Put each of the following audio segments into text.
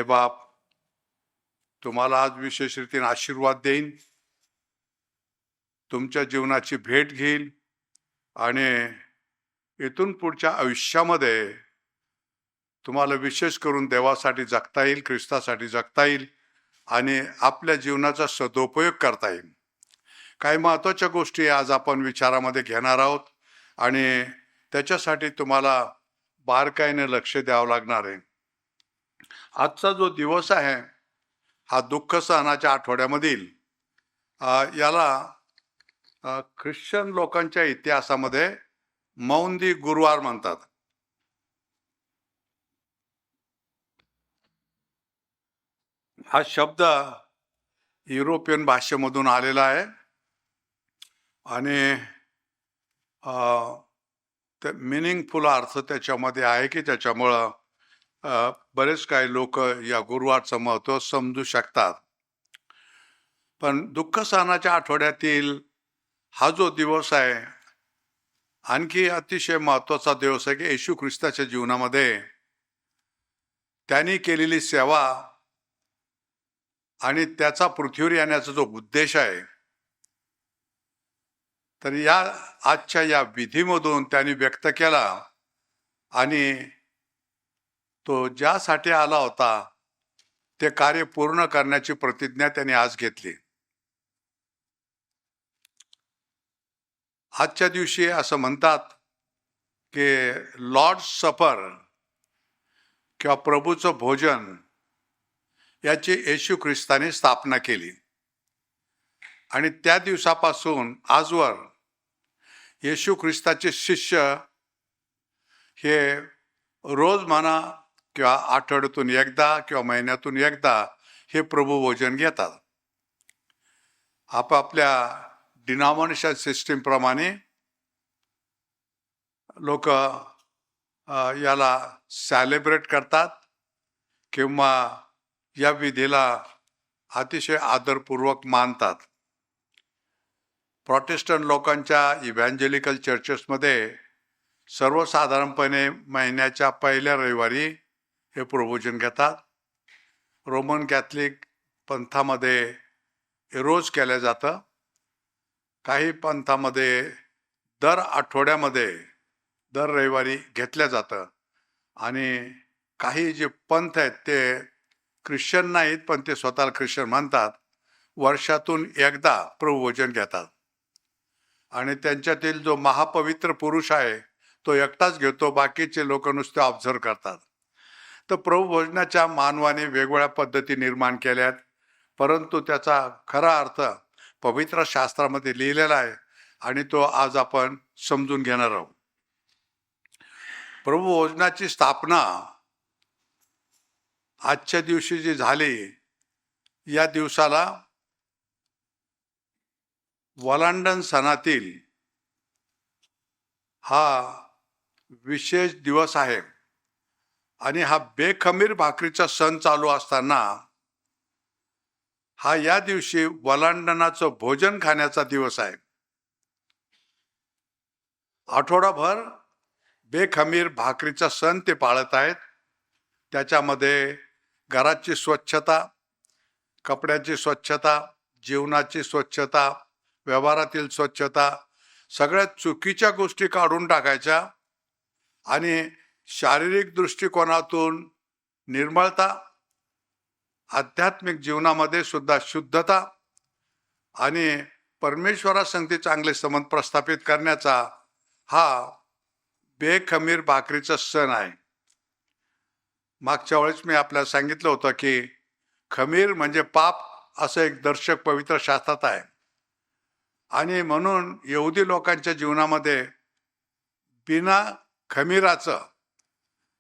देवबाप तुम्हाला आज विशेष रीतीने आशीर्वाद देईन, तुमच्या जीवनाची भेट घेईल आणि इथून पुढच्या आयुष्यामध्ये तुम्हाला विशेष करून देवासाठी जगता येईल, ख्रिस्तासाठी जगता येईल आणि आपल्या जीवनाचा सदुपयोग करता येईल. काही महत्त्वाच्या गोष्टी आज आपण विचारामध्ये घेणार आहोत आणि त्याच्यासाठी तुम्हाला बारकाईने लक्ष द्यावं लागणार आहे. आजचा जो दिवस आहे हा दुःख सहनाच्या आठवड्यामधील याला ख्रिश्चन लोकांच्या इतिहासामध्ये मौंदी गुरुवार म्हणतात. हा शब्द युरोपियन भाषेमधून आलेला आहे आणि ते मिनिंगफुल अर्थ त्याच्यामध्ये आहे की त्याच्यामुळं बरेच काही लोक या गुरुवारचं महत्त्व समजू शकतात. पण दुःख सहनाच्या आठवड्यातील हा जो दिवस आहे आणखी अतिशय महत्त्वाचा दिवस आहे की येशू ख्रिस्ताच्या जीवनामध्ये त्यांनी केलेली सेवा आणि त्याचा पृथ्वीवर येण्याचा जो उद्देश आहे, तर या आजच्या या विधीमधून त्यांनी व्यक्त केला आणि तो ज्यासाठी आला होता ते कार्य पूर्ण करण्याची प्रतिज्ञा त्यांनी आज घेतली. आजच्या दिवशी असं म्हणतात की लॉर्ड सफर किंवा प्रभूचं भोजन याची येशू ख्रिस्ताने स्थापना केली आणि त्या दिवसापासून आजवर येशू ख्रिस्ताचे शिष्य हे रोज म्हणा किंवा आठवड्यातून एकदा किंवा महिन्यातून एकदा हे प्रभू भोजन घेतात. आपापल्या डिनॉमिनेशन सिस्टीम प्रमाणे लोक याला सेलिब्रेट करतात किंवा या विधीला अतिशय आदरपूर्वक मानतात. प्रोटेस्टंट लोकांच्या इव्हँजेलिकल चर्चेसमध्ये सर्वसाधारणपणे महिन्याच्या पहिल्या रविवारी हे प्रभूजन घेतात. रोमन कॅथलिक पंथामध्ये रोज केलं जातं. काही पंथामध्ये दर आठवड्यामध्ये दर रविवारी घेतलं जातं आणि काही जे पंथ आहेत ते ख्रिश्चन नाहीत पण ते स्वतःला ख्रिश्चन म्हणतात, वर्षातून एकदा प्रभूभोजन घेतात आणि त्यांच्यातील जो महापवित्र पुरुष आहे तो एकटाच घेतो, बाकीचे लोक नुसते ऑब्झर्व करतात. तर प्रभूभोजनाच्या मानवाने वेगवेगळ्या पद्धती निर्माण केल्यात, परंतु त्याचा खरा अर्थ पवित्र शास्त्रामध्ये लिहिलेला आहे आणि तो आज आपण समजून घेणार आहोत. प्रभूभोजनाची स्थापना आजच्या दिवशी जी झाली, या दिवसाला वलांडन सणातील हा विशेष दिवस आहे आणि हा बेखमीर भाकरीचा सण चालू असताना हा या दिवशी वलांडनाचं भोजन खाण्याचा दिवस आहे. आठवडाभर बेखमीर भाकरीचा सण ते पाळत आहेत. त्याच्यामध्ये घराची स्वच्छता, कपड्याची स्वच्छता, जीवनाची स्वच्छता, व्यवहारातील स्वच्छता, सगळ्यात चुकीच्या गोष्टी काढून टाकायच्या आणि शारीरिक दृष्टिकोनातून निर्मळता, आध्यात्मिक जीवनामध्ये सुद्धा शुद्धता आणि परमेश्वरासंगती चांगले संबंध प्रस्थापित करण्याचा हा बेखमीर भाकरीचा सण आहे. मागच्या वेळेस मी आपल्याला सांगितलं होतं की खमीर म्हणजे पाप असं एक दर्शक पवित्र शास्त्रात आहे आणि म्हणून यहुदी लोकांच्या जीवनामध्ये बिना खमीराचं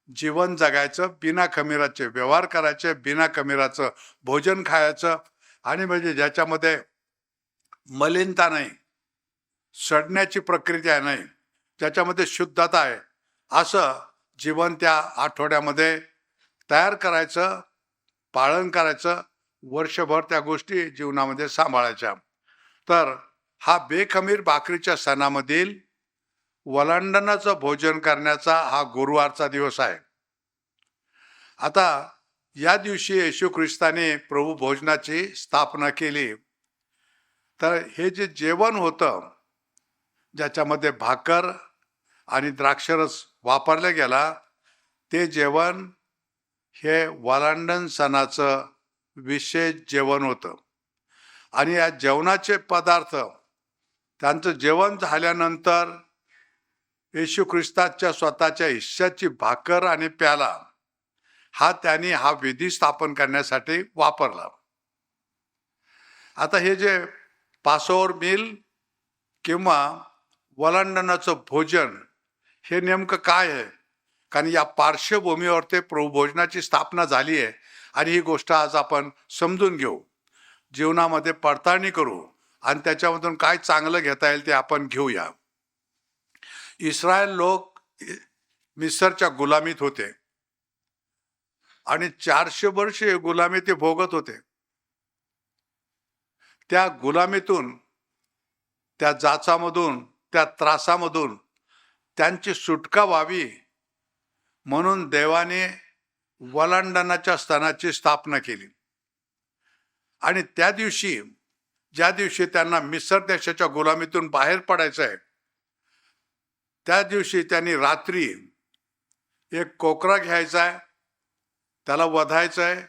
जीवन जगायचं, बिना खमीराचे व्यवहार करायचे, बिना खमीराचं भोजन खायचं आणि म्हणजे ज्याच्यामध्ये मलिनता नाही, सडण्याची प्रक्रिया नाही, ज्याच्यामध्ये शुद्धता आहे, असं जीवन त्या आठवड्यामध्ये तयार करायचं, पालन करायचं, वर्षभर त्या गोष्टी जीवनामध्ये सांभाळायच्या. तर हा बेखमीर भाकरीच्या सणामधील वलांडनाचं भोजन करण्याचा हा गुरुवारचा दिवस आहे. आता या दिवशी येशू ख्रिस्ताने प्रभू भोजनाची स्थापना केली. तर हे जे जेवण होतं ज्याच्यामध्ये भाकर आणि द्राक्षरस वापरला गेला, ते जेवण हे वलांडण सणाचं विशेष जेवण होतं. आणि या जेवणाचे पदार्थ त्यांचं जेवण झाल्यानंतर येशू ख्रिस्ताच्या स्वतःच्या हिश्श्याची भाकर आणि प्याला त्यांनी हा विधी स्थापन करण्यासाठी वापरला. आता हे जे पासोवर मील किंवा वलांडणाचं भोजन हे नेमकं काय आहे? कारण या पार्श्वभूमीवर ते प्रभू भोजनाची स्थापना झाली आहे आणि ही गोष्ट आज आपण समजून घेऊ, जीवनामध्ये पडताळणी करू आणि त्याच्यामधून काय चांगलं घेता येईल ते आपण घेऊया. इस्रायल लोक मिस्रच्या गुलामीत होते आणि 400 वर्षे गुलामी ते भोगत होते. त्या गुलामीतून, त्या जाचामधून, त्या त्रासामधून त्यांची सुटका व्हावी म्हणून देवाने वलांडणाच्या स्तनाची स्थापना केली. आणि त्या दिवशी, ज्या दिवशी त्यांना मिस्र देशाच्या गुलामीतून बाहेर पडायचं आहे, त्या दिवशी त्यांनी रात्री एक कोकरा घ्यायचा आहे, त्याला वधायचं आहे,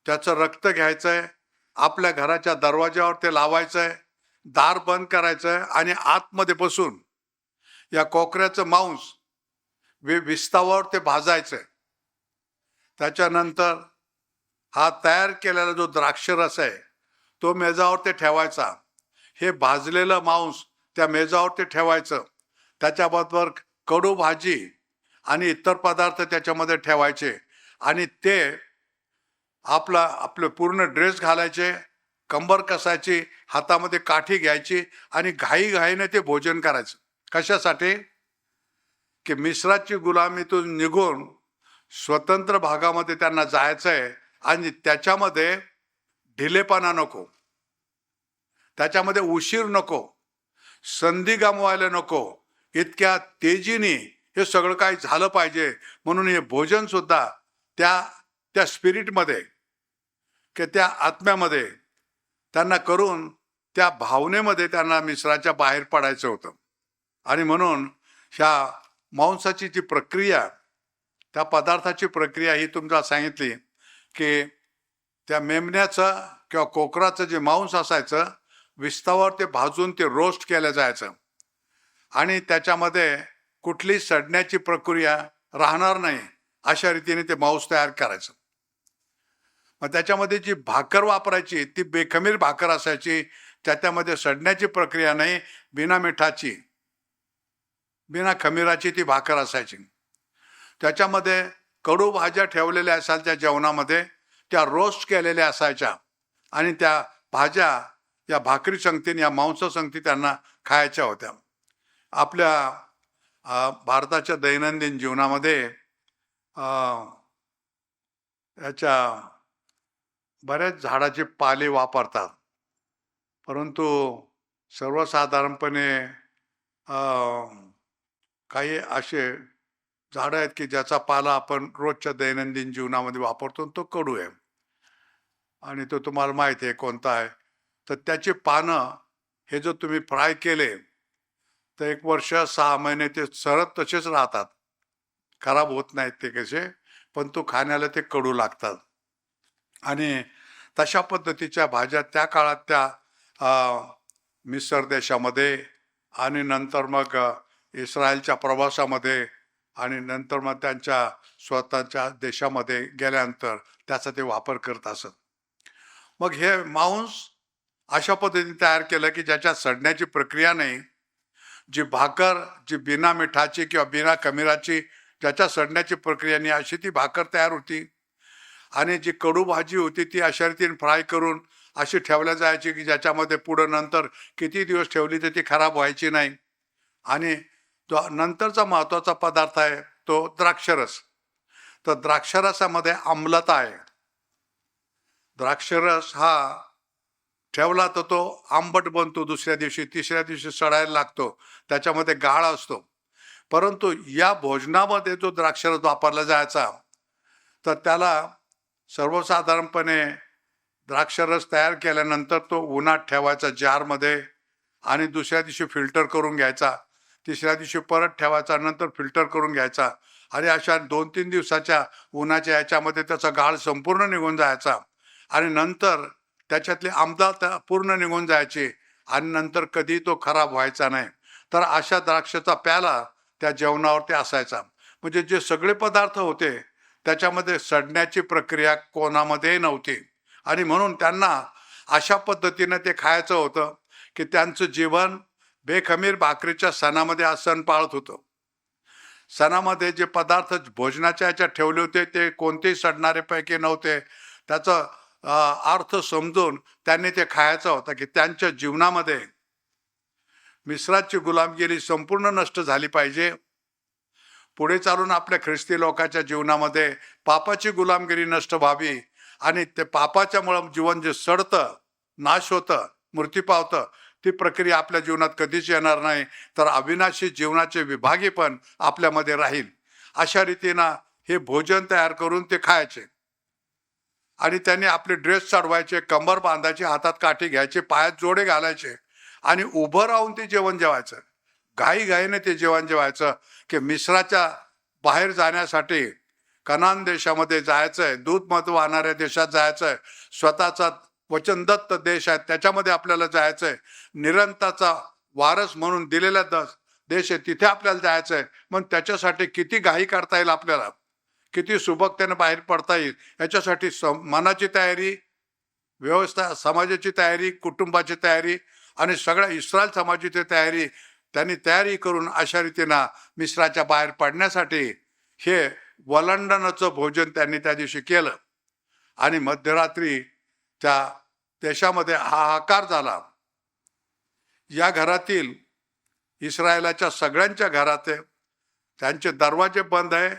त्याचं रक्त घ्यायचं आहे, आपल्या घराच्या दरवाज्यावर ते लावायचं आहे, दार बंद करायचं आहे आणि आतमध्ये बसून या कोकऱ्याचं मांस विस्तावर ते भाजायचं आहे. त्याच्यानंतर हा तयार केलेला जो द्राक्षरस आहे तो मेजावर ते ठेवायचा. हे भाजलेलं मांस त्या मेजावर ते ठेवायचं. त्याच्याबरोबर कडू भाजी आणि इतर पदार्थ त्याच्यामध्ये ठेवायचे आणि ते आपले पूर्ण ड्रेस घालायचे, कंबर कसायची, हातामध्ये काठी घ्यायची आणि घाईघाईने ते भोजन करायचं. कशासाठी? की मिस्राची गुलामीतून निघून स्वतंत्र भागामध्ये त्यांना जायचं आहे आणि त्याच्यामध्ये ढिलेपणा नको, त्याच्यामध्ये उशीर नको, संधी गमवायला नको, इतक्या तेजीने हे सगळं काही झालं पाहिजे. म्हणून हे भोजन सुद्धा त्या स्पिरिटमध्ये की त्या आत्म्यामध्ये त्यांना करून त्या भावनेमध्ये त्यांना मिस्राच्या बाहेर पडायचं होतं. आणि म्हणून ह्या मांसाची जी प्रक्रिया, त्या पदार्थाची प्रक्रिया ही तुम्हाला सांगितली की त्या मेमण्याचं किंवा कोकराचं जे मांस असायचं विस्तावर ते भाजून ते रोस्ट केलं जायचं आणि त्याच्यामध्ये कुठली सडण्याची प्रक्रिया राहणार नाही अशा रीतीने ते मांस तयार करायचं. मग त्याच्यामध्ये जी भाकर वापरायची ती बेखमीर भाकर असायची, त्याच्यामध्ये सडण्याची प्रक्रिया नाही, बिना मिठाची, बिना खमीराची ती भाकर असायची. त्याच्यामध्ये कडू भाज्या ठेवलेल्या असायच्या जेवणामध्ये, त्या रोस्ट केलेल्या असायच्या आणि त्या भाज्या या भाकरी संगतीने, या मांस संगती त्यांना खायच्या होत्या. आपल्या भारताच्या दैनंदिन जीवनामध्ये याच्या बऱ्याच झाडाचे पाले वापरतात, परंतु सर्वसाधारणपणे काही असे झाडं आहेत की ज्याचा पाला आपण रोजच्या दैनंदिन जीवनामध्ये वापरतो, तो कडू आहे आणि तो तुम्हाला माहिती आहे कोणता आहे. तर त्याची पानं हे जर तुम्ही फ्राय केले तर 1 वर्ष 6 महिने ते सरळ तसेच राहतात, खराब होत नाहीत ते कसे, पण तो खाण्याला ते कडू लागतात. आणि तशा पद्धतीच्या भाज्या त्या काळात त्या मिस्र देशामध्ये आणि नंतर मग इस्रायलच्या प्रवासामध्ये आणि नंतर मग त्यांच्या स्वतःच्या देशामध्ये गेल्यानंतर त्याचा ते वापर करत असत. मग हे मांस अशा पद्धतीने तयार केलं की ज्याच्यात सडण्याची प्रक्रिया नाही. जी भाकर जी बिना मिठाची किंवा बिना खमीराची, ज्याच्या सडण्याची प्रक्रिया नाही, अशी ती भाकर तयार होती. आणि जी कडू भाजी होती ती अशा रीतीने फ्राय करून अशी ठेवल्या जायची की ज्याच्यामध्ये पुढं नंतर किती दिवस ठेवली तर ती खराब व्हायची नाही. आणि तो नंतरचा महत्त्वाचा पदार्थ आहे तो द्राक्षरस. तर द्राक्षरसामध्ये आम्लता आहे. द्राक्षरस हा ठेवला तर तो आंबट बनतो, दुसऱ्या दिवशी तिसऱ्या दिवशी सडायला लागतो, त्याच्यामध्ये गाळ असतो. परंतु या भोजनामध्ये जो द्राक्षरस वापरला जायचा तर त्याला सर्वसाधारणपणे द्राक्षरस तयार केल्यानंतर तो उन्हात ठेवायचा जारमध्ये आणि दुसऱ्या दिवशी फिल्टर करून घ्यायचा, तिसऱ्या दिवशी परत ठेवायचा, नंतर फिल्टर करून घ्यायचा आणि अशा 2-3 दिवसाच्या उन्हाच्या याच्यामध्ये त्याचा गाळ संपूर्ण निघून जायचा आणि नंतर त्याच्यातली आमदार पूर्ण निघून जायची आणि नंतर कधी तो खराब व्हायचा नाही. तर अशा द्राक्षाचा प्याला त्या जेवणावरती असायचा. म्हणजे जे सगळे पदार्थ होते त्याच्यामध्ये सडण्याची प्रक्रिया कोणामध्ये नव्हती आणि म्हणून त्यांना अशा पद्धतीने ते खायचं होतं की त्यांचं जीवन बेखमीर भाकरीच्या सणामध्ये आज सण पाळत होतं. सणामध्ये जे पदार्थ भोजनाच्या ह्याच्यात ठेवले होते ते कोणतेही सडणारे पैकी नव्हते. त्याचं अर्थ समजून त्यांनी ते खायचं होतं की त्यांच्या जीवनामध्ये मिश्राची गुलामगिरी संपूर्ण नष्ट झाली पाहिजे. पुढे चालून आपल्या ख्रिस्ती लोकांच्या जीवनामध्ये पापाची गुलामगिरी नष्ट व्हावी आणि ते पापाच्यामुळं जीवन जे सडतं, नाश होतं, मृत्यू पावतं, ती प्रक्रिया आपल्या जीवनात कधीच येणार नाही. तर अविनाशी जीवनाचे विभागी पण आपल्यामध्ये राहील. अशा रीतीनं हे भोजन तयार करून ते खायचे आणि त्यांनी आपले ड्रेस चढवायचे, कंबर बांधायचे, हातात काठी घ्यायचे, पायात जोडे घालायचे आणि उभं राहून ते जेवण जेवायचं. घाईघाईने ते जेवण जेवायचं की मिस्राच्या बाहेर जाण्यासाठी कनान देशामध्ये जायचंय, दूध मध वाहणाऱ्या देशात जायचंय, स्वतःचा वचनदत्त देश आहे त्याच्यामध्ये आपल्याला जायचंय, निरंताचा वारस म्हणून दिलेला देश आहे तिथे आपल्याला जायचंय. मग त्याच्यासाठी किती घाई करता येईल आपल्याला, किती सुबकतेने बाहेर पडता येईल, याच्यासाठी मनाची तयारी, व्यवस्था, समाजाची तयारी, कुटुंबाची तयारी आणि सगळ्या इस्रायल समाजाची तयारी त्यांनी तयारी करून अशा रीतीनं मिस्राच्या बाहेर पडण्यासाठी हे वलंडनाचं भोजन त्यांनी त्या दिवशी केलं आणि मध्यरात्री त्या देशामध्ये हाहाकार झाला. या घरातील इस्रायलाच्या सगळ्यांच्या घरात त्यांचे दरवाजे बंद आहे,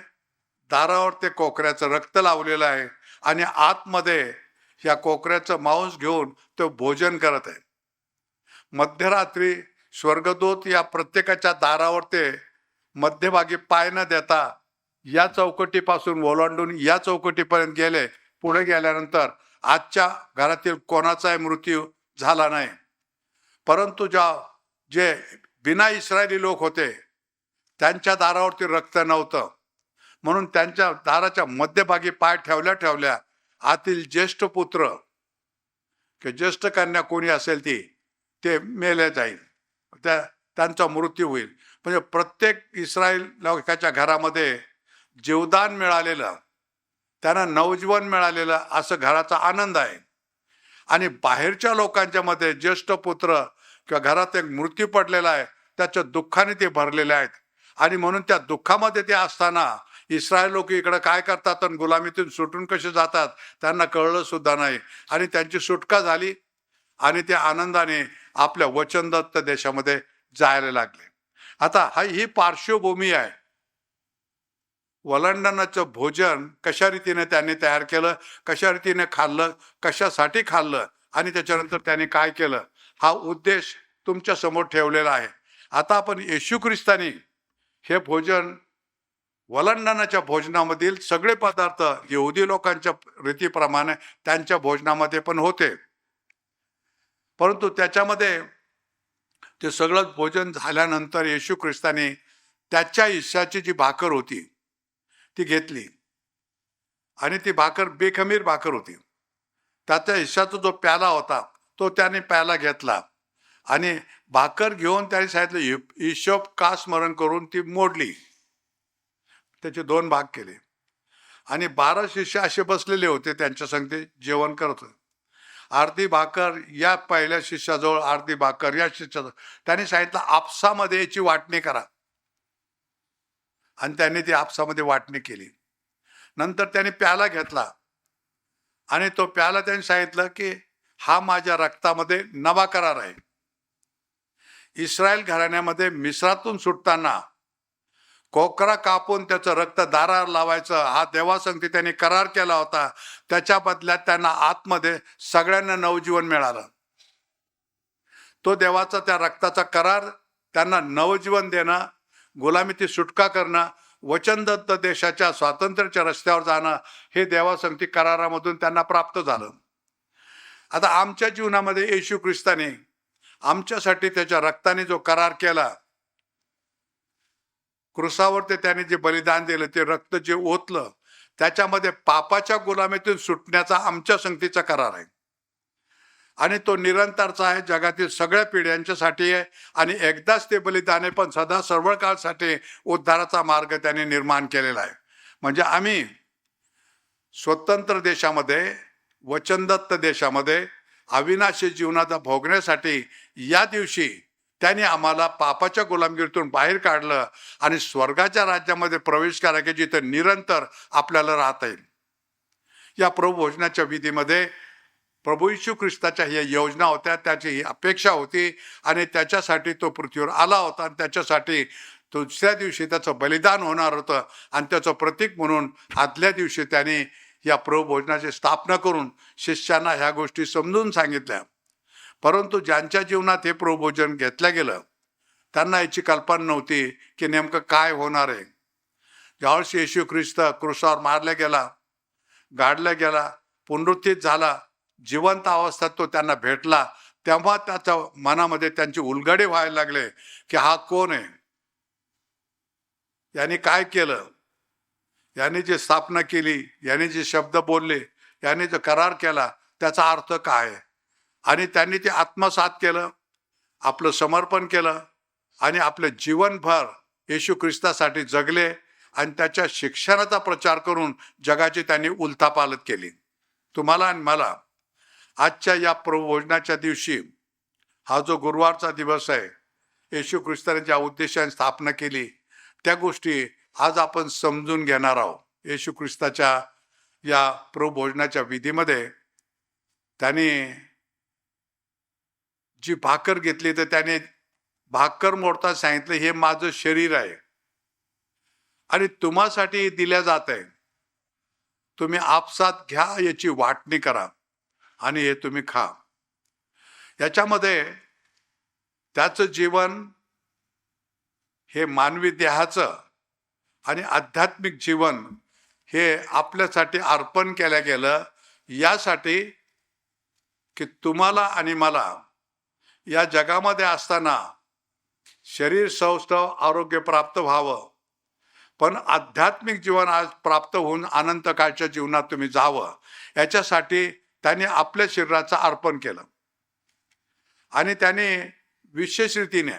दारावर ते कोकऱ्याचं रक्त लावलेलं आहे आणि आतमध्ये या कोकऱ्याचं मांस घेऊन तो भोजन करत आहे. मध्यरात्री स्वर्गदूत या प्रत्येकाच्या दारावर ते मध्यभागी पाय न देता या चौकटीपासून ओलांडून या चौकटीपर्यंत गेले. पुढे गेल्यानंतर आजच्या घरातील कोणाचाही मृत्यू झाला नाही, परंतु जे बिना इस्रायली लोक होते त्यांच्या दारावरती रक्त नव्हतं म्हणून त्यांच्या दाराच्या मध्यभागी पाय ठेवल्या ठेवल्या आतील ज्येष्ठ पुत्र की ज्येष्ठ कन्या कोणी असेल ते मेले जाईल, त्यांचा मृत्यू होईल. म्हणजे प्रत्येक इस्रायल लोकांच्या घरामध्ये जीवदान मिळालेलं, त्यांना नवजीवन मिळालेलं असं घराचा आनंद आहे. आणि बाहेरच्या लोकांच्या मध्ये ज्येष्ठ पुत्र किंवा घरात एक मृत्यू पडलेला आहे त्याच्या दुःखाने ते भरलेले आहेत आणि म्हणून त्या दुःखामध्ये ते असताना इस्रायल लोक इकडे काय करतात आणि गुलामीतून सुटून कसे जातात त्यांना कळलं सुद्धा नाही आणि त्यांची सुटका झाली आणि ते आनंदाने आपल्या वचनदत्त देशामध्ये जायला लागले. आता ही पार्श्वभूमी आहे. वलंडनाचं भोजन कशा रीतीने त्यांनी तयार केलं, कशा रीतीने खाल्लं, कशासाठी खाल्लं आणि त्याच्यानंतर त्यांनी काय केलं, हा उद्देश तुमच्या समोर ठेवलेला आहे. आता आपण येशू ख्रिस्तानी हे भोजन, वलंडनाच्या भोजनामधील सगळे पदार्थ यहुदी लोकांच्या रीतीप्रमाणे त्यांच्या भोजनामध्ये पण होते, परंतु त्याच्यामध्ये ते सगळं भोजन झाल्यानंतर येशू ख्रिस्ताने त्याच्या हिश्श्याची जी भाकर होती ती घेतली आणि ती भाकर बेखमीर भाकर होती. त्याच्या हिश्श्याचा जो प्याला होता तो त्याने प्याला घेतला आणि भाकर घेऊन त्याने सांगितलं हिशोब का स्मरण करून ती मोडली, त्याचे 2 भाग केले आणि 12 शिष्य असे बसलेले होते त्यांच्या संगती जेवण करत होते. अर्धी भाकर या पहिल्या शिष्याजवळ, अर्धी भाकर या शिष्याजवळ. त्यांनी सांगितलं आपसामध्ये याची वाटणी करा आणि त्यांनी ती आपसामध्ये वाटणी केली. नंतर त्यांनी प्याला घेतला आणि तो प्याला त्यांनी सांगितलं की हा माझ्या रक्तामध्ये नवा करार आहे. इस्रायल घराण्यामध्ये मिस्रातून सुटताना कोकरा कापून त्याचं रक्त दारावर लावायचं हा देवासंगती त्यांनी करार केला होता. त्याच्या बदल्यात त्यांना आतमध्ये सगळ्यांना नवजीवन मिळालं. तो देवाचा त्या रक्ताचा करार त्यांना नवजीवन देणं, गुलामीची सुटका करणं, वचनदत्त देशाच्या स्वातंत्र्याच्या रस्त्यावर जाणं हे देवासंगती करारामधून त्यांना प्राप्त झालं. आता आमच्या जीवनामध्ये येशू ख्रिस्ताने आमच्यासाठी त्याच्या रक्ताने जो करार केला, क्रुसावर ते त्याने जे बलिदान दिलं, ते रक्त जे ओतलं, त्याच्यामध्ये पापाच्या गुलामीतून सुटण्याचा आमच्या संगतीचा करार आहे. आणि तो निरंतरचा आहे, जगातील सगळ्या पिढ्यांच्यासाठी आहे. आणि एकदाच ते बलिदान आहे, पण सदा सर्व काळसाठी उद्धाराचा मार्ग त्याने निर्माण केलेला आहे. म्हणजे आम्ही स्वतंत्र देशामध्ये, वचनदत्त देशामध्ये अविनाशी जीवनाचा भोगण्यासाठी या दिवशी त्याने आम्हाला पापाच्या गुलामगिरीतून बाहेर काढलं आणि स्वर्गाच्या राज्यामध्ये प्रवेश करा, की जिथे निरंतर आपल्याला राहता येईल. या प्रभू भोजनाच्या विधीमध्ये प्रभू येशू ख्रिस्ताच्या ह्या योजना होत्या, त्याची ही अपेक्षा होती आणि त्याच्यासाठी तो पृथ्वीवर आला होता. आणि त्याच्यासाठी दुसऱ्या दिवशी त्याचं बलिदान होणार होतं. आणि त्याचं प्रतीक म्हणून आदल्या दिवशी त्याने या प्रभू भोजनाची स्थापना करून शिष्यांना ह्या गोष्टी समजून सांगितल्या. परंतु ज्यांच्या जीवनात हे प्रभू भोजन घेतलं गेलं, त्यांना याची कल्पना नव्हती की नेमकं काय होणार आहे. ज्यावेळेस येशू ख्रिस्त क्रुसावर मारला गेला, गाडला गेला, पुनरुत्थित झाला, जिवंत अवस्थेत तो त्यांना भेटला, तेव्हा त्याच्या मनामध्ये त्यांची उलगडे व्हायला लागले की हा कोण आहे, याने काय केलं, याने जे स्थापना केली, याने जे शब्द बोलले, याने जो करार केला, त्याचा अर्थ काय आहे. आणि त्यांनी ते आत्मसात केलं, आपलं समर्पण केलं आणि आपलं जीवनभर येशू ख्रिस्तासाठी जगले आणि त्याच्या शिक्षणाचा प्रचार करून जगाची त्यांनी उलथापालथ केली. तुम्हाला आणि मला आजच्या या प्रभू भोजनाच्या दिवशी, हा जो गुरुवारचा दिवस आहे, येशू ख्रिस्ताने ज्या उद्देशाने स्थापना केली त्या गोष्टी आज आपण समजून घेणार आहोत. येशू ख्रिस्ताच्या या प्रभू भोजनाच्या विधीमध्ये त्याने जी भाकर घेतली, तर त्याने भाकर मोडता सांगितलं, हे माझं शरीर आहे आणि तुम्हासाठी दिल्या जात आहे, तुम्ही आपसात घ्या, याची वाटणी करा आणि हे तुम्ही खा. याच्यामध्ये त्याचं जीवन हे मानवी देहाचं आणि आध्यात्मिक जीवन हे आपल्यासाठी अर्पण केलं गेलं, यासाठी की तुम्हाला आणि मला या जगामध्ये असताना शरीर सौष्ठव आरोग्य प्राप्त व्हावं, पण आध्यात्मिक जीवन आज प्राप्त होऊन अनंत काळच्या जीवनात तुम्ही जावं, याच्यासाठी त्याने आपल्या शरीराचं अर्पण केलं. आणि त्याने विशेष रीतीने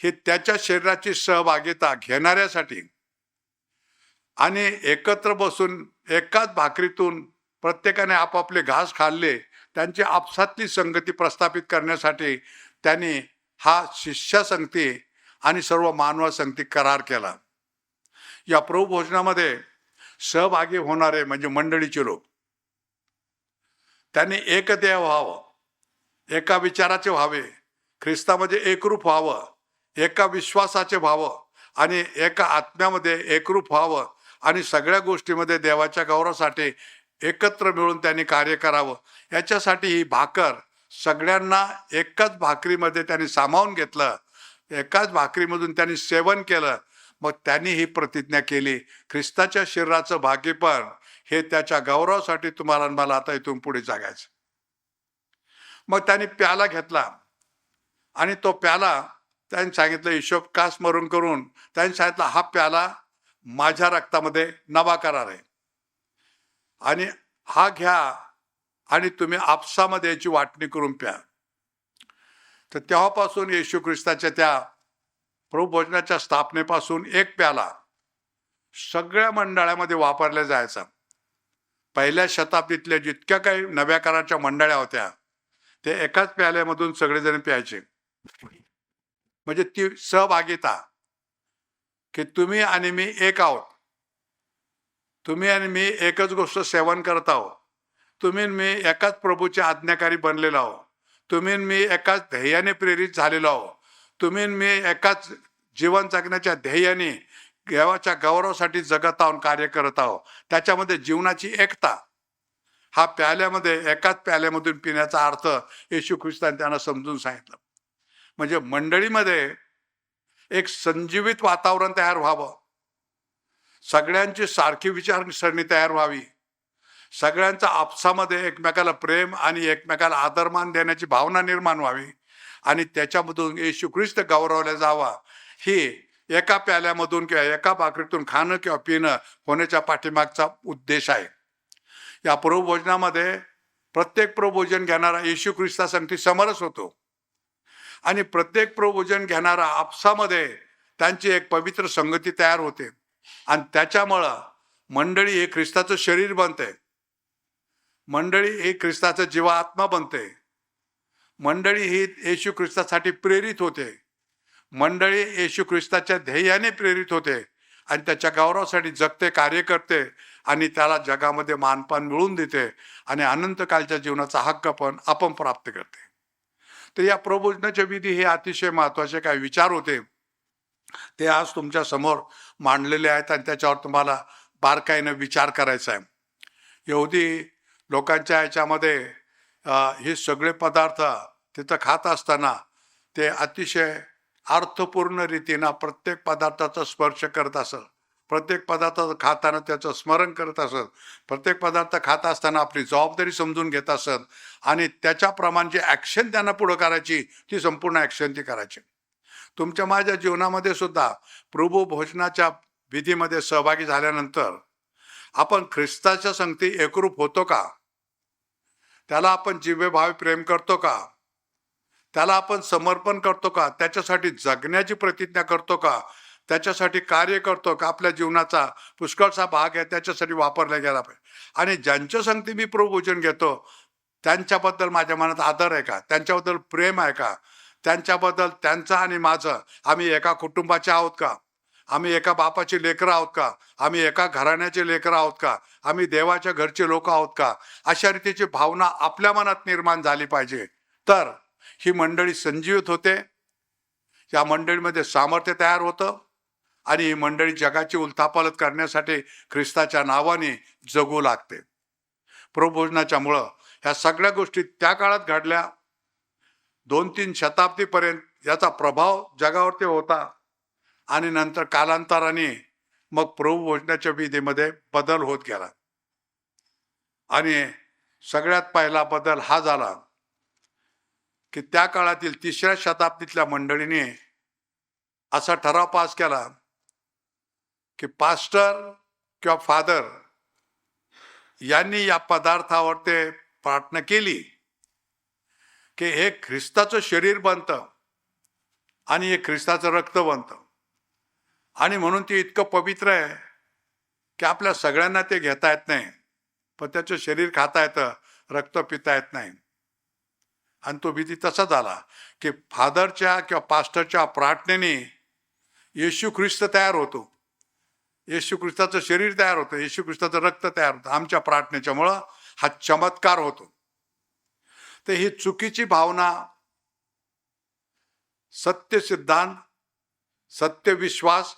हे त्याच्या शरीराची सहभागिता घेणाऱ्यासाठी आणि एकत्र बसून एकाच भाकरीतून प्रत्येकाने आपापले घास खाल्ले, त्यांची आपसातली संगती प्रस्थापित करण्यासाठी त्यांनी हा शिष्य संगती आणि सर्व मानव संगती करार केला. या प्रभू भोजनामध्ये सहभागी होणारे म्हणजे मंडळीचे लोक, त्यांनी एक देह व्हावं, एका विचाराचे व्हावे, ख्रिस्तामध्ये एकरूप व्हावं, एका विश्वासाचे व्हावं आणि एका आत्म्यामध्ये एकरूप व्हावं आणि सगळ्या गोष्टीमध्ये देवाच्या गौरवासाठी एकत्र मिळून त्यांनी कार्य करावं. याच्यासाठी ही भाकर सगळ्यांना एकाच भाकरीमध्ये त्यांनी सामावून घेतलं, एकाच भाकरीमधून त्यांनी सेवन केलं. मग त्यांनी ही प्रतिज्ञा केली, ख्रिस्ताच्या शरीराचं भागीपण हे त्याच्या गौरवासाठी तुम्हाला मला आता इथून पुढे जगायचं. मग त्यांनी प्याला घेतला आणि तो प्याला त्यांनी सांगितलं, हिशोब का स्मरण करून त्यांनी सांगितलं, हा प्याला माझ्या रक्तामध्ये नवा करार आहे आणि हा घ्या आणि तुम्ही आपसामध्ये याची वाटणी करून प्या. तर तेव्हापासून येशू ख्रिस्ताच्या त्या प्रभू भोजनाच्या स्थापनेपासून एक प्याला सगळ्या मंडळामध्ये वापरला जायचा. पहिल्या शताब्दीतल्या जितक्या काही नव्या कराराच्या मंडळ्या होत्या, ते एकाच प्याल्यामधून सगळेजण प्यायचे. म्हणजे ती सहभागिता की तुम्ही आणि मी एक आहोत, तुम्ही आणि मी एकच गोष्ट सेवन करत आहोत, तुम्ही आणि मी एकाच प्रभूचे आज्ञाकारी बनलेलो आहोत, तुम्ही आणि मी एकाच ध्येयाने प्रेरित झालेलो आहोत, तुम्ही आणि मी एकाच जीवन जगण्याच्या ध्येयाने देवाच्या गौरवासाठी जगत आहोत, कार्य करत आहोत. त्याच्यामध्ये जीवनाची एकता, हा प्याल्यामध्ये एकाच प्याल्यामधून पिण्याचा अर्थ येशू ख्रिस्ताने त्यांना समजून सांगितलं. म्हणजे मंडळीमध्ये एक संजीवित वातावरण तयार व्हावं, सगळ्यांची सारखी विचारसरणी तयार व्हावी, सगळ्यांचा आपसामध्ये एकमेकाला प्रेम आणि एकमेकाला आदरमान देण्याची भावना निर्माण व्हावी आणि त्याच्यामधून येशू ख्रिस्त गौरवला जावा, ही एका प्याल्यामधून किंवा एका भाकरीतून खाणं किंवा पिणं होण्याच्या पाठीमागचा उद्देश आहे. या प्रभुभोजनामध्ये प्रत्येक प्रभुभोजन घेणारा येशू ख्रिस्ता संगती समरस होतो आणि प्रत्येक प्रभुभोजन घेणारा आपसामध्ये त्यांची एक पवित्र संगती तयार होते आणि त्याच्यामुळं मंडळी हे ख्रिस्ताचं शरीर बनते, मंडळी ही ख्रिस्ताचं जीवात्मा बनते, मंडळी ही येशू ख्रिस्तासाठी प्रेरित होते, मंडळी येशू ख्रिस्ताच्या ध्येयाने प्रेरित होते आणि त्याच्या गौरवासाठी जगते, कार्य करते आणि त्याला जगामध्ये मानपान मिळवून देते आणि अनंतकालच्या जीवनाचा हक्क पण आपण प्राप्त करते. तर या प्रबोधनाच्या विधी हे अतिशय महत्वाचे काही विचार होते, ते आज तुमच्या समोर मांडलेले आहेत आणि त्याच्यावर तुम्हाला बारकाईनं विचार करायचा आहे. यहुदी लोकांच्या ह्याच्यामध्ये हे सगळे पदार्थ तिथं खात असताना ते अतिशय अर्थपूर्ण रीतीनं प्रत्येक पदार्थाचा स्पर्श करत असत, प्रत्येक पदार्थ खाताना त्याचं स्मरण करत असत, प्रत्येक पदार्थ खात असताना आपली जबाबदारी समजून घेत असत आणि त्याच्याप्रमाणे जी ॲक्शन त्यांना पुढं करायची ती संपूर्ण ॲक्शन ती करायची. तुमच्या माझ्या जीवनामध्ये सुद्धा प्रभू भोजनाच्या विधीमध्ये सहभागी झाल्यानंतर आपण ख्रिस्ताच्या संगती एकरूप होतो का, त्याला आपण जिव्हेभावे प्रेम करतो का, त्याला आपण समर्पण करतो का, त्याच्यासाठी जगण्याची प्रतिज्ञा करतो का, त्याच्यासाठी कार्य करतो का, आपल्या जीवनाचा पुष्कळसा भाग आहे त्याच्यासाठी वापरला गेला पाहिजे. आणि ज्यांच्या संगती मी प्रभुभोजन घेतो त्यांच्याबद्दल माझ्या मनात आदर आहे का, त्यांच्याबद्दल प्रेम आहे का, त्यांच्याबद्दल त्यांचं आणि माझं आम्ही एका कुटुंबाचे आहोत का, आम्ही एका बापाची लेकरं आहोत का, आम्ही एका घराण्याचे लेकरं आहोत का, आम्ही देवाच्या घरचे लोक आहोत का, अशा रीतीची भावना आपल्या मनात निर्माण झाली पाहिजे. तर ही मंडळी संजीवित होते, या मंडळीमध्ये सामर्थ्य तयार होतं आणि ही मंडळी जगाची उलथापालथ करण्यासाठी ख्रिस्ताच्या नावाने जगू लागते. प्रभुभोजनाच्या मुळं ह्या सगळ्या गोष्टी त्या काळात घडल्या, 2-3 शताब्दीपर्यंत याचा प्रभाव जगावरती होता आणि नंतर कालांतराने मग प्रभुभोजनाच्या विधीमध्ये बदल होत गेला. आणि सगळ्यात पहिला बदल हा झाला की त्या काळातील 3ऱ्या शताब्दीतल्या मंडळीने असा ठराव पास केला की पास्टर किंवा फादर यांनी या पदार्थावर ते प्रार्थना केली की हे ख्रिस्ताचं शरीर बनतं आणि हे ख्रिस्ताचं रक्त बनतं आणि म्हणून ते इतकं पवित्र आहे की आपल्या सगळ्यांना ते घेता येत नाही, पण त्याचं शरीर खाता येतं, रक्त पिता येत नाही. आणि तो विधी तसा झाला की फादरच्या किंवा पास्टरच्या प्रार्थनेने येशू ख्रिस्त तयार होतो, येशू ख्रिस्ताचं शरीर तयार होतं, येशू ख्रिस्ताचं रक्त तयार होतं आमच्या प्रार्थनेच्यामुळं. हा चमत्कार होतो. तर ही चुकीची भावना सत्य सिद्धांत, सत्य विश्वास,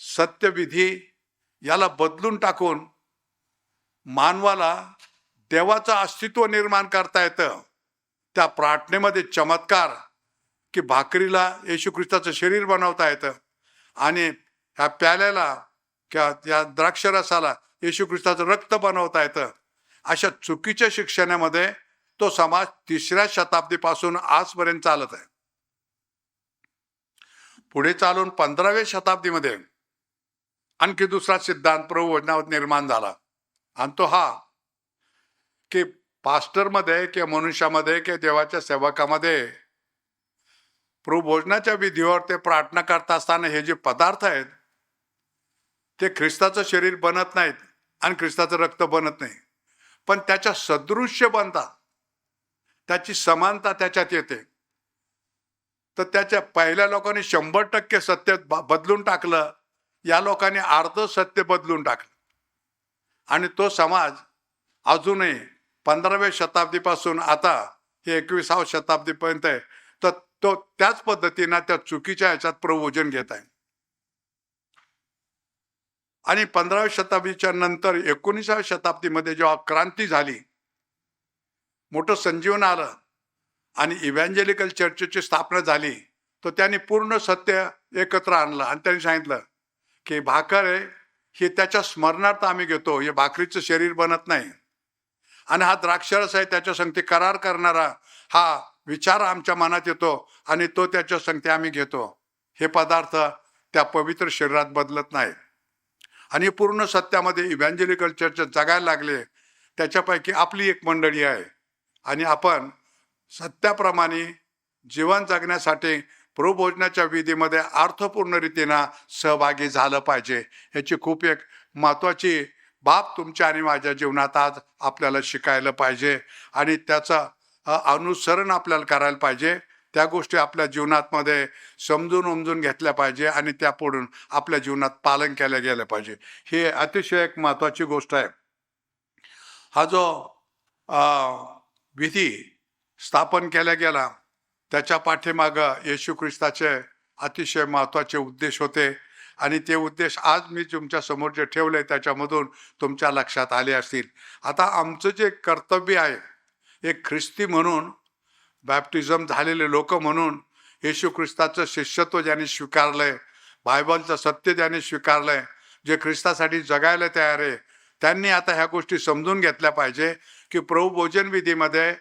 सत्यविधी याला बदलून टाकून मानवाला देवाचं अस्तित्व निर्माण करता येतं. त्या प्रार्थनेमध्ये चमत्कार की भाकरीला येशू ख्रिस्ताचं शरीर बनवता येतं आणि ह्या प्याल्याला किंवा या द्राक्षरसाला येशू ख्रिस्ताचं रक्त बनवता येतं. अशा चुकीच्या शिक्षणामध्ये तो समाज 3ऱ्या शताब्दीपासून आजपर्यंत चालत आहे. पुढे चालून 15व्या शताब्दीमध्ये आणखी दुसरा सिद्धांत प्रभुभोजनावर निर्माण झाला आणि तो हा की पास्टरमध्ये किंवा मनुष्यामध्ये किंवा देवाच्या सेवकामध्ये प्रभुभोजनाच्या विधीवर ते प्रार्थना करत असताना हे जे पदार्थ आहेत ते ख्रिस्ताचं शरीर बनत नाहीत आणि ख्रिस्ताचं रक्त बनत नाही, पण त्याच्या सदृश्य बनतात, त्याची समानता त्याच्यात येते. तर त्याच्या पहिल्या लोकांनी 100% सत्य बदलून टाकलं, या लोकांनी अर्ध सत्य बदलून टाकलं आणि तो समाज अजूनही 15व्या शताब्दीपासून आता हे 21व्या शताब्दीपर्यंत आहे. तर तो त्याच पद्धतीनं त्या चुकीच्या ह्याच्यात प्रभुभोजन घेत आहे. आणि 15व्या शताब्दीच्या नंतर 19व्या शताब्दीमध्ये जेव्हा क्रांती झाली, मोठं संजीवन आलं आणि इव्हँजेलिकल चर्चची स्थापना झाली, तर त्यांनी पूर्ण सत्य एकत्र आणलं आणि त्यांनी सांगितलं की भाकर आहे हे त्याच्या स्मरणार्थ आम्ही घेतो. हे भाकरीचं शरीर बनत नाही. आणि हा द्राक्षरस आहे त्याच्या संगती करार करणारा हा विचार आमच्या मनात येतो आणि तो त्याच्या संगती आम्ही घेतो. हे पदार्थ त्या पवित्र शरीरात बदलत नाही. आणि पूर्ण सत्यामध्ये इव्हँजेलिकल चर्च जगायला लागले. त्याच्यापैकी आपली एक मंडळी आहे आणि आपण सत्याप्रमाणे जीवन जगण्यासाठी प्रभोजनाच्या विधीमध्ये अर्थपूर्ण रीतीनं सहभागी झालं पाहिजे. ह्याची खूप एक महत्त्वाची बाब तुमच्या आणि माझ्या जीवनात आज आपल्याला शिकायला पाहिजे आणि त्याचं अनुसरण आपल्याला करायला पाहिजे. त्या गोष्टी आपल्या जीवनामध्ये समजून उमजून घेतल्या पाहिजे आणि त्या पुढून आपल्या जीवनात पालन केलं गेलं पाहिजे. ही अतिशय एक महत्त्वाची गोष्ट आहे. हा जो विधी स्थापन केला गेला त्याच्या पाठीमागं येशू ख्रिस्ताचे अतिशय महत्त्वाचे उद्देश होते आणि ते उद्देश आज मी तुमच्या समोर जे ठेवले त्याच्यामधून तुमच्या लक्षात आले असतील. आता आमचं जे कर्तव्य आहे एक ख्रिस्ती म्हणून, बॅप्टिझम झालेले लोक म्हणून, येशू ख्रिस्ताचं शिष्यत्व ज्यांनी स्वीकारलंय, बायबलचं सत्य ज्यांनी स्वीकारलंय, जे ख्रिस्तासाठी जगायला तयार आहे, त्यांनी आता ह्या गोष्टी समजून घेतल्या पाहिजे की प्रभू भोजन विधीमध्ये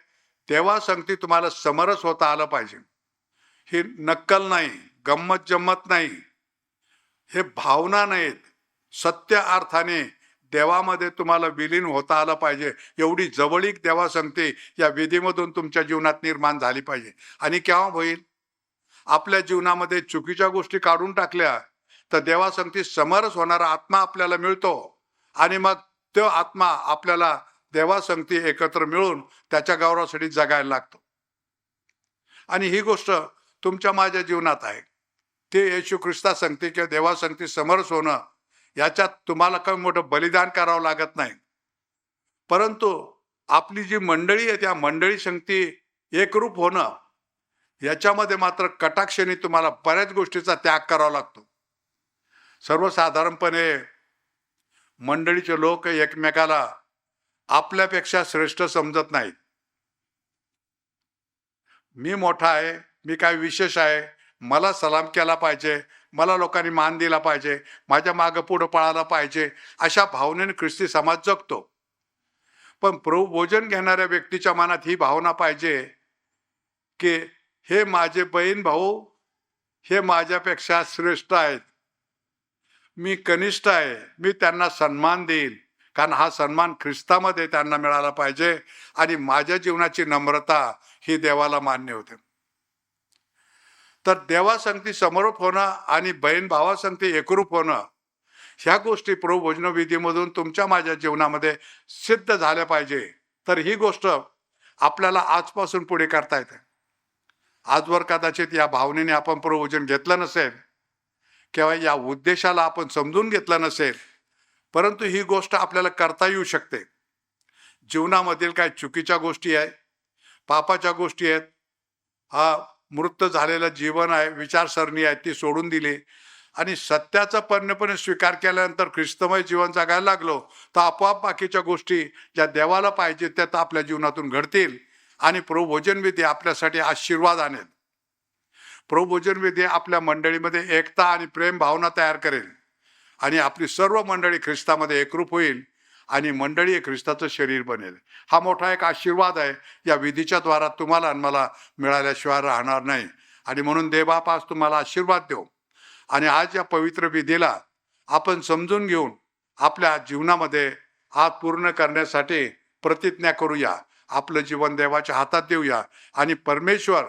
देवासंगती तुम्हाला समरस होता आलं पाहिजे. ही नक्कल नाही, गंमत जम्मत नाही, हे भावना नाहीत. सत्य अर्थाने देवामध्ये तुम्हाला विलीन होता आलं पाहिजे. एवढी जवळीक देवासंगती या विधीमधून तुमच्या जीवनात निर्माण झाली पाहिजे. आणि केव्हा होईल? आपल्या जीवनामध्ये चुकीच्या गोष्टी काढून टाकल्या तर देवासंगती समरस होणारा आत्मा आपल्याला मिळतो आणि मग तो आत्मा आपल्याला देवासंगती एकत्र मिळून त्याच्या गौरवासाठी जगायला लागतो. आणि ही गोष्ट तुमच्या माझ्या जीवनात आहे. ते येशू ख्रिस्ता संगती किंवा देवासंगती समरस होणं याच्यात तुम्हाला काही मोठं बलिदान करावं लागत नाही. परंतु आपली जी मंडळी आहे त्या मंडळी संगती एकरूप होणं याच्यामध्ये मात्र कटाक्षाने तुम्हाला बऱ्याच गोष्टीचा त्याग करावा लागतो. सर्वसाधारणपणे मंडळीचे लोक एकमेकाला आपल्यापेक्षा श्रेष्ठ समजत नाहीत. मी मोठा आहे, मी काय विशेष आहे, मला सलाम केला पाहिजे, मला लोकांनी मान दिला पाहिजे, माझ्या मागं पुढं पळायला पाहिजे, अशा भावनेने ख्रिस्ती समाज जगतो. पण प्रभू भोजन घेणाऱ्या व्यक्तीच्या मनात ही भावना पाहिजे की हे माझे बहीण भाऊ, हे माझ्यापेक्षा श्रेष्ठ आहेत, मी कनिष्ठ आहे, मी त्यांना सन्मान देईल, कारण हा सन्मान ख्रिस्तामध्ये त्यांना मिळाला पाहिजे आणि माझ्या जीवनाची नम्रता ही देवाला मान्य होते. तर देवासंगती समरूप होणं आणि बहीण भावासंगती एकरूप होणं ह्या गोष्टी प्रभू भोजन विधीमधून तुमच्या माझ्या जीवनामध्ये सिद्ध झाल्या पाहिजे. तर ही गोष्ट आपल्याला आजपासून पुढे करता येते. आजवर कदाचित या भावनेने आपण प्रभू भोजन घेतलं नसेल किंवा या उद्देशाला आपण समजून घेतलं नसेल, परंतु ही गोष्ट आपल्याला करता येऊ शकते. जीवनामधील काही चुकीच्या गोष्टी आहेत, पापाच्या गोष्टी आहेत, हा मृत झालेलं जीवन आहे, विचारसरणी आहे, ती सोडून दिली आणि सत्याचा पूर्णपणे स्वीकार केल्यानंतर ख्रिस्तमय जीवन जगायला लागलो तर आपोआप बाकीच्या गोष्टी ज्या देवाला पाहिजे त्या तर आपल्या जीवनातून घडतील आणि प्रभू भोजन विधी आपल्यासाठी आशीर्वाद आणेल. प्रभू भोजन विधी आपल्या मंडळीमध्ये एकता आणि प्रेम भावना तयार करेल आणि आपली सर्व मंडळी ख्रिस्तामध्ये एकरूप होईल आणि मंडळी हे ख्रिस्ताचं शरीर बनेल. हा मोठा एक आशीर्वाद आहे, या विधीच्या द्वारा तुम्हाला आणि मला मिळाल्याशिवाय राहणार नाही. आणि म्हणून देवबाप आज तुम्हाला आशीर्वाद देऊ आणि आज या पवित्र विधीला आपण समजून घेऊन आपल्या जीवनामध्ये आज पूर्ण करण्यासाठी प्रतिज्ञा करूया. आपलं जीवन देवाच्या हातात देऊया आणि परमेश्वर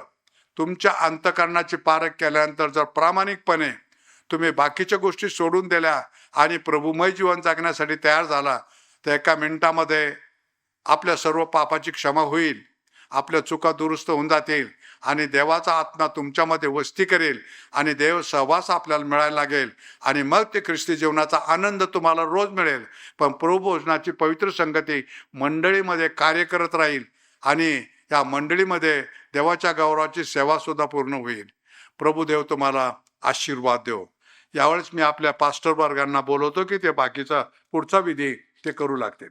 तुमच्या अंतःकरणाची पारख केल्यानंतर जर प्रामाणिकपणे तुम्ही बाकीच्या गोष्टी सोडून दिल्या आणि प्रभूमय जीवन जगण्यासाठी तयार झाला तर एका मिनिटामध्ये आपल्या सर्व पापाची क्षमा होईल, आपल्या चुका दुरुस्त होऊन जातील आणि देवाचा आत्मा तुमच्यामध्ये वस्ती करेल आणि देव सहवास आपल्याला मिळायला लागेल आणि मग ते ख्रिस्ती जीवनाचा आनंद तुम्हाला रोज मिळेल. पण प्रभू भोजनाची पवित्र संगती मंडळीमध्ये कार्य करत राहील आणि या मंडळीमध्ये देवाच्या गौरवाची सेवा सुद्धा पूर्ण होईल. प्रभू देव तुम्हाला आशीर्वाद देव. यावेळेस मी आपल्या पास्टर वर्गांना बोलवतो की ते बाकीचा पुढचा विधी ते करू लागतील.